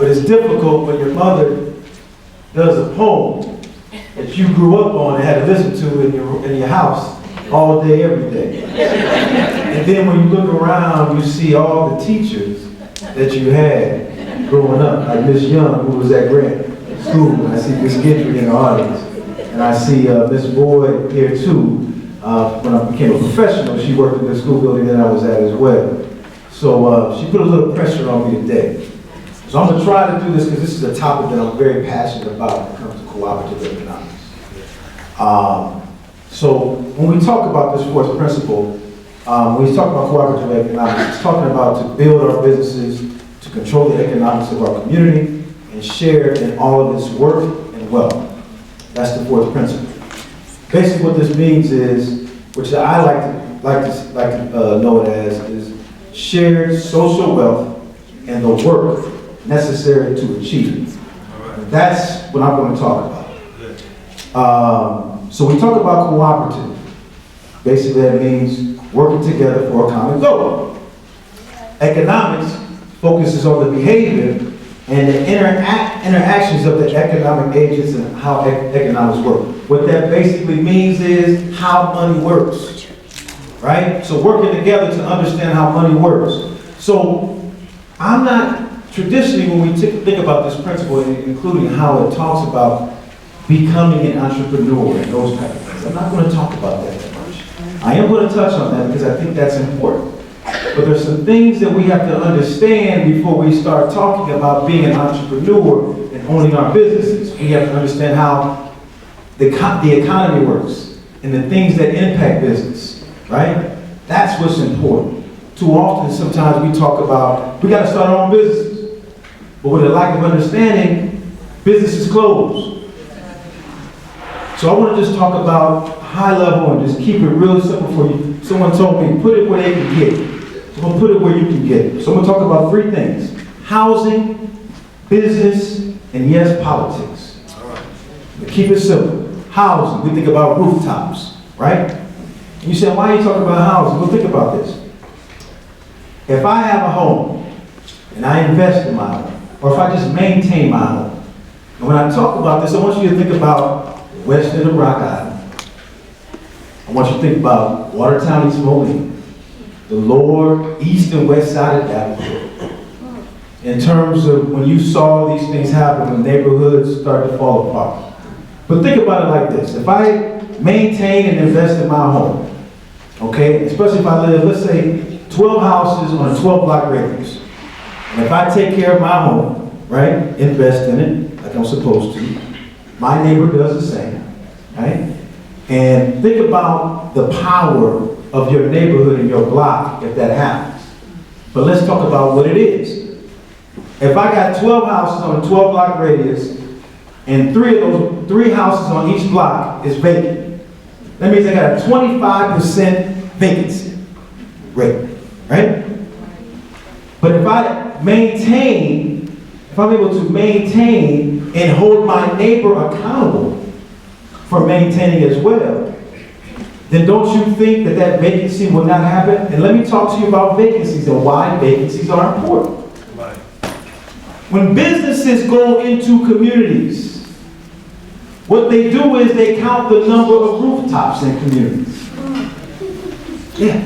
But it's difficult when your mother does a poem that you grew up on and had to listen to in your house all day, every day. And then when you look around, you see all the teachers that you had growing up, like Miss Young, who was at Grant School. I see Miss Gentry in the audience. And I see Miss Boyd here too. When I became a professional, she worked in the school building that I was at as well. So she put a little pressure on me today. So I'm gonna try to do this because this is a topic that I'm very passionate about when it comes to cooperative economics. So when we talk about this fourth principle, when we talk about cooperative economics, it's talking about to build our businesses, to control the economics of our community, and share in all of its worth and wealth. That's the fourth principle. Basically what this means is, which I like to know it as, is shared social wealth and the work necessary to achieve it. That's what I'm going to talk about. So we talk about cooperative. Basically that means working together for a common goal. Economics focuses on the behavior and the interactions of the economic agents and how economics work. What that basically means is how money works, right? So working together to understand how money works. So I'm not, traditionally when we think about this principle, including how it talks about becoming an entrepreneur and those type of things, I'm not going to talk about that much. I am going to touch on that because I think that's important. But there's some things that we have to understand before we start talking about being an entrepreneur and owning our businesses. We have to understand how the economy works and the things that impact business, right? That's what's important. Too often, sometimes we talk about, we got to start our own businesses. But with a lack of understanding, businesses close. So I want to just talk about high level and just keep it real simple for you. Someone told me, put it where they can get it. So I'm going to put it where you can get it. So I'm going to talk about three things: housing, business, and yes, politics. All right. But keep it simple. Housing, we think about rooftops, right? And you say, why are you talking about housing? Well, think about this. If I have a home and I invest in my home, or if I just maintain my home, and when I talk about this, I want you to think about west end of Rock Island. I want you to think about Watertown, East Moline, the lower east and west side of Davenport. In terms of when you saw these things happen, when neighborhoods start to fall apart. But think about it like this. If I maintain and invest in my home, okay, especially if I live, let's say, 12 houses on a 12-block radius. And if I take care of my home, right, invest in it like I'm supposed to, my neighbor does the same, right? And think about the power of your neighborhood and your block if that happens. But let's talk about what it is. If I got 12 houses on a 12-block radius, and three houses on each block is vacant, that means I got a 25% vacancy rate, right? But if I'm able to maintain and hold my neighbor accountable for maintaining as well, then don't you think that that vacancy will not happen? And let me talk to you about vacancies and why vacancies are important. Right. When businesses go into communities, what they do is they count the number of rooftops in communities. Yeah.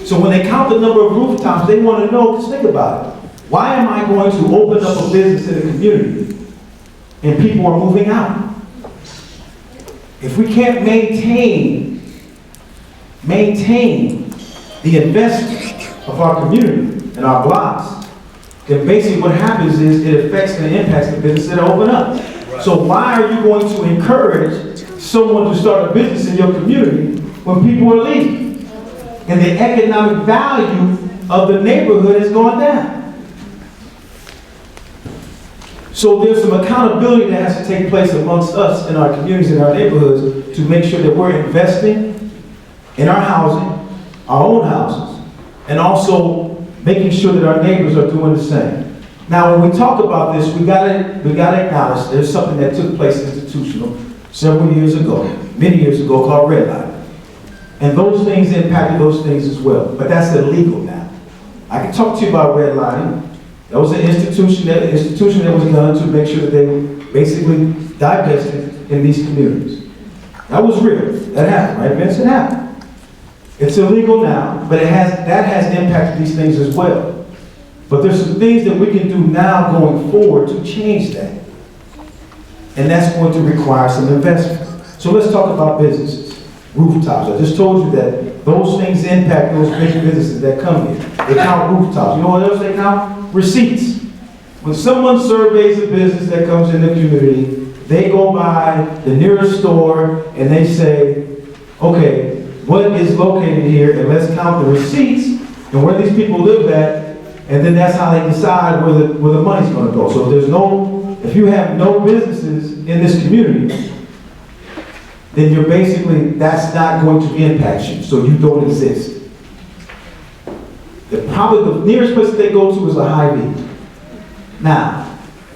So when they count the number of rooftops, they want to know, because think about it. Why am I going to open up a business in a community and people are moving out? If we can't maintain the investment of our community and our blocks, then basically what happens is it affects and impacts the business that open up. Right. So why are you going to encourage someone to start a business in your community when people are leaving? And the economic value of the neighborhood has gone down. So there's some accountability that has to take place amongst us in our communities and our neighborhoods to make sure that we're investing in our housing, our own houses, and also making sure that our neighbors are doing the same. Now, when we talk about this, we gotta acknowledge there's something that took place institutional several years ago, many years ago, called redlining. And those things impacted those things as well. But that's illegal now. I can talk to you about redlining, That was an institution that was done to make sure that they basically divested in these communities. That was real. That happened, right, Vince? It happened. It's illegal now, but that has impacted these things as well. But there's some things that we can do now going forward to change that. And that's going to require some investment. So let's talk about businesses. Rooftops. I just told you that those things impact those big businesses that come here. They count rooftops. You know what else they count? Receipts. When someone surveys a business that comes in the community, they go by the nearest store and they say, okay, what is located here, and let's count the receipts and where these people live at, and then that's how they decide where the money's going to go. So if you have no businesses in this community, then that's not going to impact you, so you don't exist. Probably the nearest place that they go to is a Hy-Vee. Now,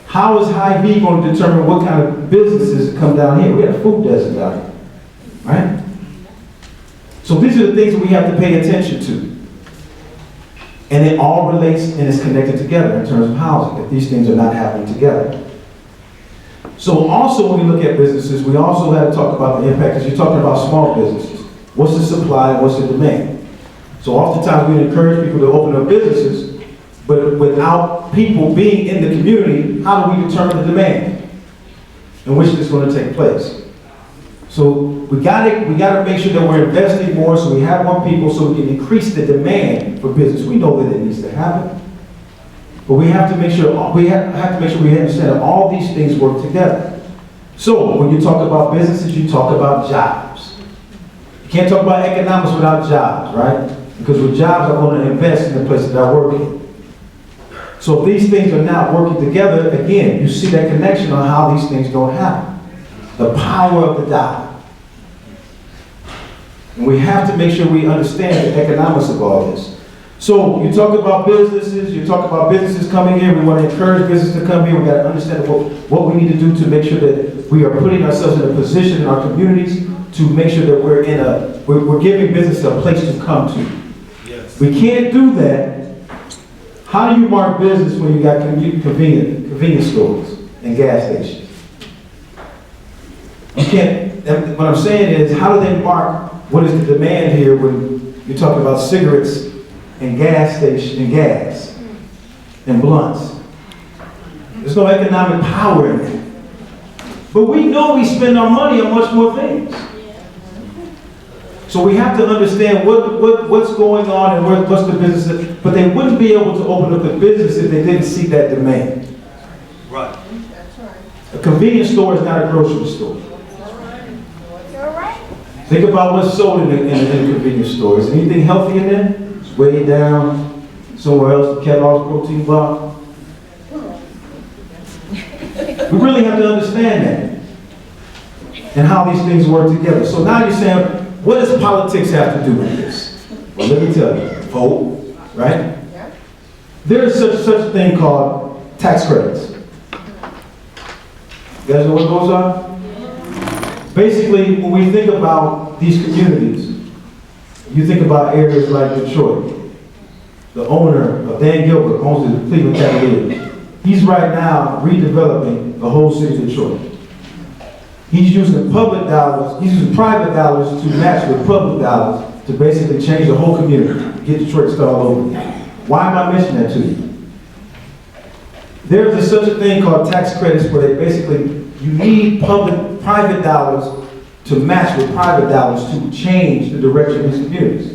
how is Hy-Vee going to determine what kind of businesses come down here? We have a food desert down here, right? So these are the things that we have to pay attention to. And it all relates and is connected together in terms of housing, if these things are not happening together. So also when we look at businesses, we also have to talk about the impact, because you're talking about small businesses. What's the supply and what's the demand? So oftentimes we encourage people to open up businesses, but without people being in the community, how do we determine the demand in which this is going to take place? So we gotta make sure that we're investing more, so we have more people, so we can increase the demand for business. We know that it needs to happen, but we have to make sure we understand that all these things work together. So when you talk about businesses, you talk about jobs. You can't talk about economics without jobs, right? Because with jobs, I'm going to invest in the places that I work in. So if these things are not working together, again, you see that connection on how these things don't happen. The power of the dollar. And we have to make sure we understand the economics of all this. So you talk about businesses, you talk about businesses coming here, we want to encourage business to come here, we got to understand what we need to do to make sure that we are putting ourselves in a position in our communities to make sure that we're giving business a place to come to. Yes. We can't do that. How do you mark business when you got convenience stores and gas stations? You can't. What I'm saying is, how do they mark what is the demand here when you're talking about cigarettes and gas stations and gas and blunts? There's no economic power in that. But we know we spend our money on much more things. So we have to understand what's going on and what's the business. But they wouldn't be able to open up a business if they didn't see that demand. Right. A convenience store is not a grocery store. Think about what's sold in a convenience store. Is anything healthy in there? It's way down somewhere else, the Kellogg's protein bar. We really have to understand that and how these things work together. So now you're saying, what does politics have to do with this? Well, let me tell you. Vote, right? There is such a thing called tax credits. You guys know what those are? Basically, when we think about these communities, you think about areas like Detroit. The owner of Dan Gilbert owns the Cleveland Cavaliers. He's right now redeveloping the whole city of Detroit. He's using public dollars, he's using private dollars to match with public dollars to basically change the whole community, get Detroit started all over again. Why am I mentioning that to you? There's such a thing called tax credits where they basically, you need private dollars to match with private dollars to change the direction of these communities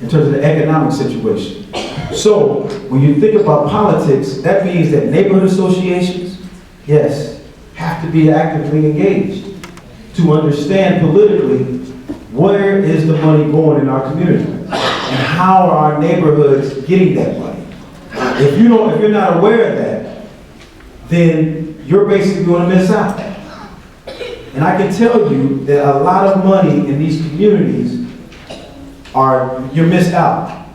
in terms of the economic situation. So when you think about politics, that means that neighborhood associations, yes, have to be actively engaged to understand politically where is the money going in our community and how are our neighborhoods getting that money. If you're not aware of that, then you're basically going to miss out. And I can tell you that a lot of money in these communities you're missed out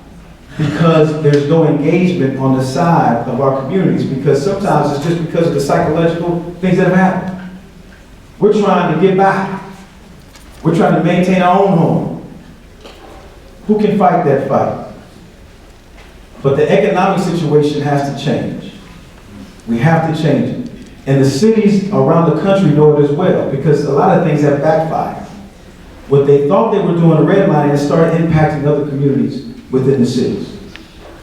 because there's no engagement on the side of our communities, because sometimes it's just because of the psychological things that have happened. We're trying to get by. We're trying to maintain our own home. Who can fight that fight? But the economic situation has to change. We have to change it. And the cities around the country know it as well, because a lot of things have backfired. What they thought they were doing, the redlining, has started impacting other communities within the cities.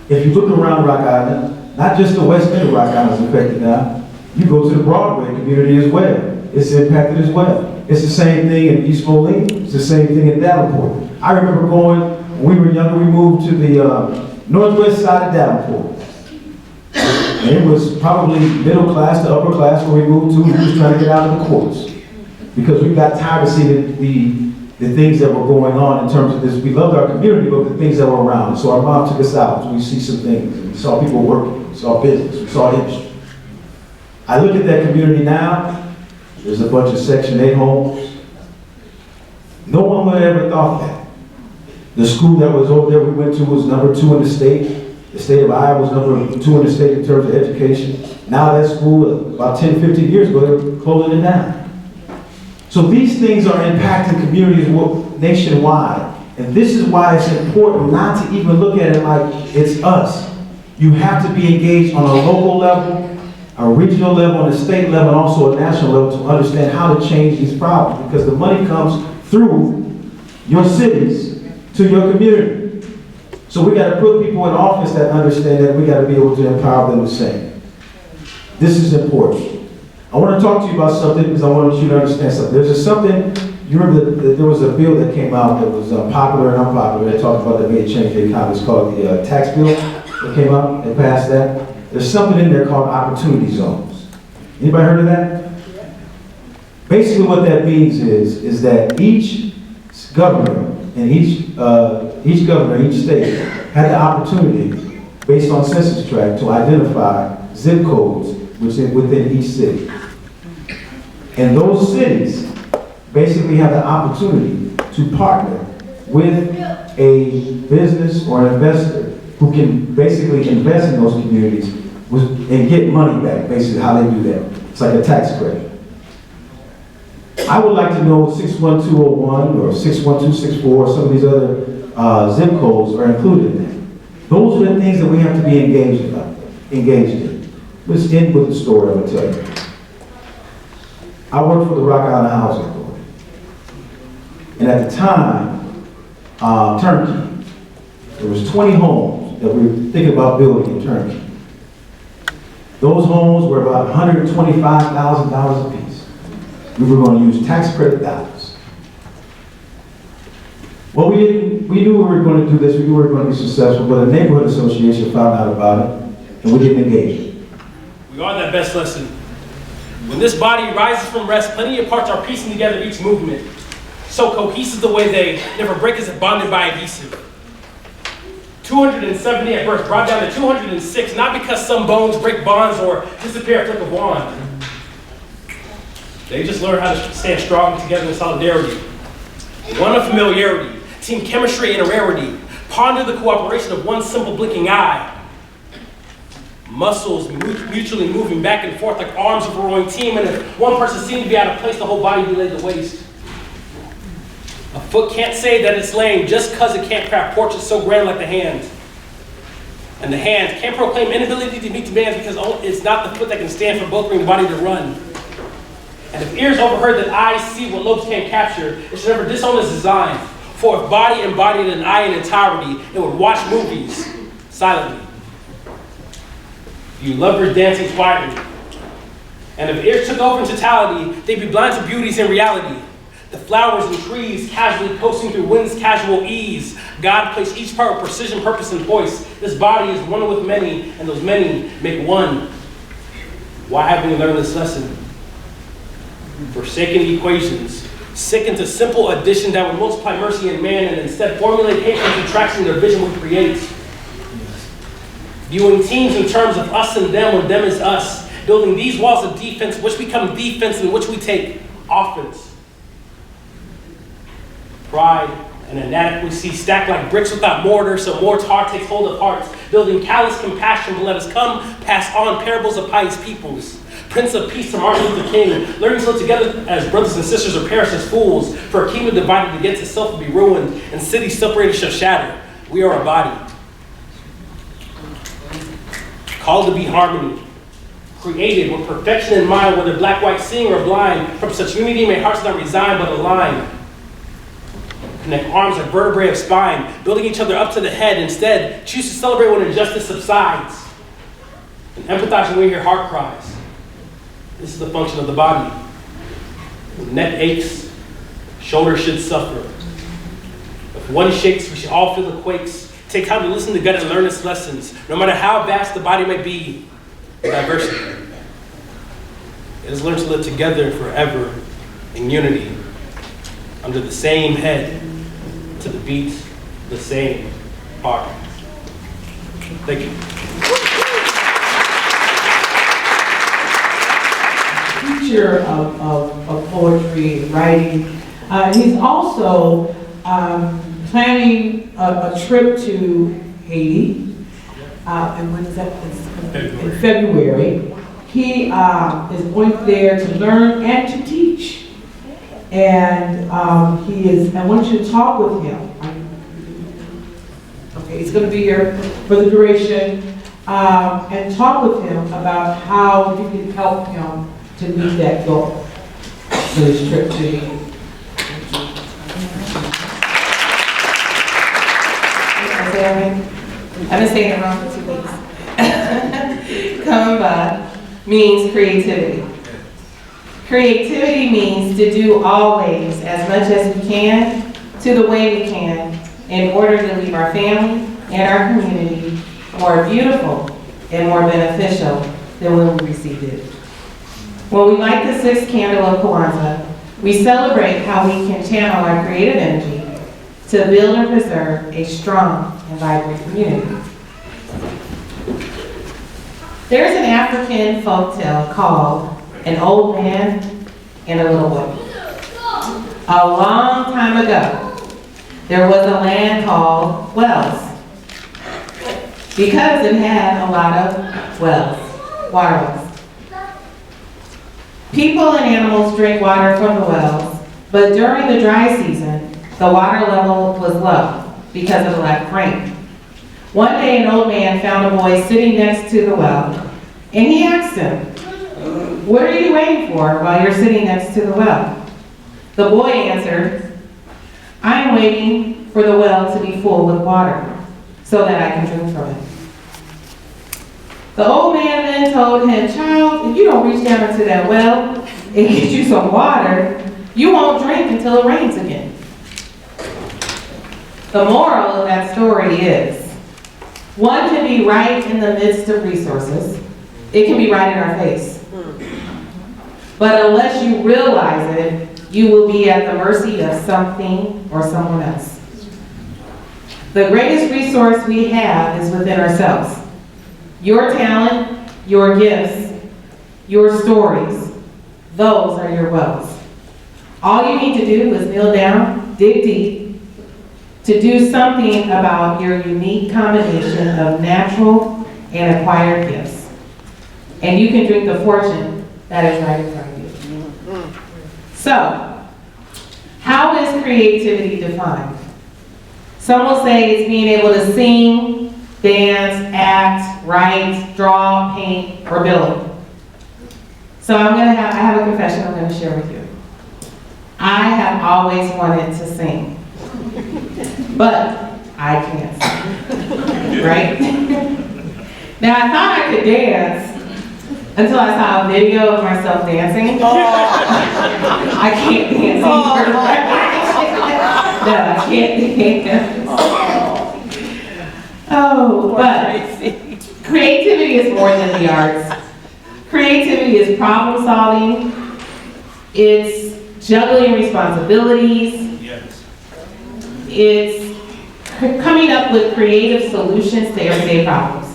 If you look around Rock Island, not just the west end of Rock Island is affected now, you go to the Broadway community as well. It's impacted as well. It's the same thing in East Moline. It's the same thing in Davenport. I remember going, when we were younger, we moved to the northwest side of Davenport. And it was probably middle class to upper class where we moved to. We was trying to get out of the courts. Because we got tired of seeing the things that were going on in terms of this. We loved our community, but the things that were around. So our mom took us out. So we see some things. We saw people working. We saw business. We saw industry. I look at that community now. There's a bunch of Section 8 homes. No one would have ever thought that. The school that was over there we went to was number 2 in the state. The state of Iowa was number 2 in the state in terms of education. Now that school, about 10, 15 years ago, they were closing it down. So these things are impacting communities nationwide. And this is why it's important not to even look at it like it's us. You have to be engaged on a local level, a regional level, and a state level, and also a national level to understand how to change these problems. Because the money comes through your cities to your community. So we got to put people in office that understand that we got to be able to empower them the same. This is important. I want to talk to you about something because I want you to understand something. There's something, you remember that there was a bill that came out that was popular and unpopular. They talked about that made change the economy. It's called the tax bill that came out. They passed that. There's something in there called opportunity zones. Anybody heard of that? Basically what that means is that each governor and each governor, each state had the opportunity, based on census tract, to identify zip codes within each city. And those cities basically have the opportunity to partner with a business or an investor who can basically invest in those communities and get money back, basically how they do that. It's like a tax credit. I would like to know 61201 or 61264 or some of these other zip codes are included in that. Those are the things that we have to be engaged in. Let's end with the story I'm going to tell you. I worked for the Rock Island Housing Authority. And at the time, Turnkey, there was 20 homes that we were thinking about building in Turnkey. Those homes were about $125,000 a piece. We were going to use tax credit dollars. Well, we knew we were going to do this, we knew we were going to be successful, but the neighborhood association found out about it, and we didn't engage it. We are that best lesson. When this body rises from rest, plenty of parts are piecing together each movement. So cohesive the way they never break as if bonded by adhesive. 270 at birth, brought down to 206, not because some bones break bonds or disappear at flick of wand. They just learn how to stand strong together in solidarity. One of familiarity, team chemistry and a rarity. Ponder the cooperation of one simple blinking eye. Muscles mutually moving back and forth like arms of a rowing team, and if one person seems to be out of place, the whole body be laid to waste. A foot can't say that it's lame just because it can't craft portraits so grand like the hand. And the hand can't proclaim inability to meet demands because it's not the foot that can stand for both bring the body to run. And if ears overheard that eyes see what lobes can't capture, it should never disown its design. For if body embodied an eye in entirety, it would watch movies silently. You lovers dancing quietly. And if ears took over in totality, they'd be blind to beauties in reality. The flowers and trees casually coasting through wind's casual ease. God placed each part with precision, purpose, and voice. This body is one with many, and those many make one. Why haven't we learned this lesson? Forsaken equations, sick into simple addition that would multiply mercy in man and instead formulate hate and subtraction their vision would create. Viewing teams in terms of us and them when them is us. Building these walls of defense which become defense in which we take offense. Pride and inadequacy stacked like bricks without mortar, so more tar takes hold of hearts. Building callous compassion will let us come pass on parables of pious peoples. Prince of Peace to Martin Luther King, learning to live together as brothers and sisters or perish as fools. For a kingdom divided against itself will be ruined, and cities separated shall shatter. We are a body. called to be harmony, created with perfection in mind, whether black, white, seeing, or blind. From such unity may hearts not resign but align. Connect arms like vertebrae of spine, building each other up to the head. Instead, choose to celebrate when injustice subsides, and empathize when we hear heart cries. This is the function of the body. When neck aches, shoulders should suffer. If one shakes, we should all feel the quakes. Take time to listen to gut and learn its lessons. No matter how vast the body may be, diversity. It has learned to live together forever in unity, under the same head, to the beat, the same heart. Thank you. Teacher of poetry and writing. He's also planning a trip to Haiti. And when is that? In February. He is going there to learn and to teach. And I want you to talk with him. Okay, he's going to be here for the duration. And talk with him about how you can help him to meet that goal for this trip to Haiti. I've been saying it wrong for 2 weeks. Kwanzaa means creativity. Creativity means to do always as much as we can, to the way we can, in order to leave our family and our community more beautiful and more beneficial than when we received it. When we light the 6th candle of Kwanzaa, we celebrate how we can channel our creative energy to build and preserve a strong and vibrant community. There's an African folktale called An Old Man and a Little Boy. A long time ago, there was a land called Wells, because it had a lot of wells, water wells. People and animals drink water from the wells, but during the dry season, the water level was low because of the lack of rain. One day, an old man found a boy sitting next to the well, and he asked him, "What are you waiting for while you're sitting next to the well?" The boy answered, "I'm waiting for the well to be full with water so that I can drink from it." The old man then told him, "Child, if you don't reach down into that well and get you some water, you won't drink until it rains again." The moral of that story is, one can be right in the midst of resources. It can be right in our face. But unless you realize it, you will be at the mercy of something or someone else. The greatest resource we have is within ourselves. Your talent, your gifts, your stories, those are your wells. All you need to do is kneel down, dig deep, to do something about your unique combination of natural and acquired gifts. And you can drink the fortune that is right in front of you. So, how is creativity defined? Some will say it's being able to sing, dance, act, write, draw, paint, or build. So I have a confession I'm going to share with you. I have always wanted to sing, but I can't sing, right? Now I thought I could dance until I saw a video of myself dancing. I can't dance either. No, I can't dance. Oh, but creativity is more than the arts. Creativity is problem solving. It's juggling responsibilities. Yes. It's coming up with creative solutions to everyday problems.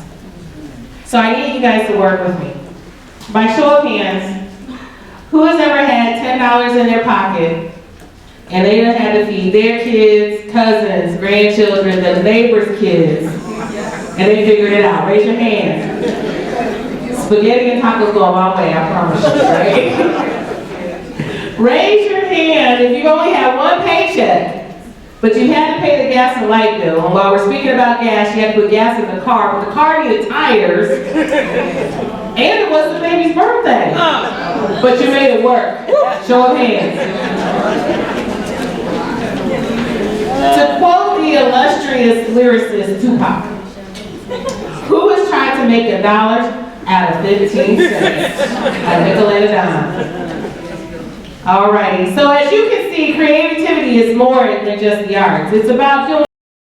So I need you guys to work with me. By show of hands, who has ever had $10 in their pocket and they done had to feed their kids, cousins, grandchildren, the neighbor's kids, and they figured it out? Raise your hand. Spaghetti and tacos go a long way, I promise you, right? Raise your hand if you only have one paycheck But you had to pay the gas and light bill, and while we're speaking about gas, you had to put gas in the car, but the car needed tires, and it was the baby's birthday. But you made it work. Show of hands. To quote the illustrious lyricist Tupac, who is trying to make $1 out of 15 cents? A nickel and a dime. Alrighty, so as you can see, creativity is more than just the arts. It's about doing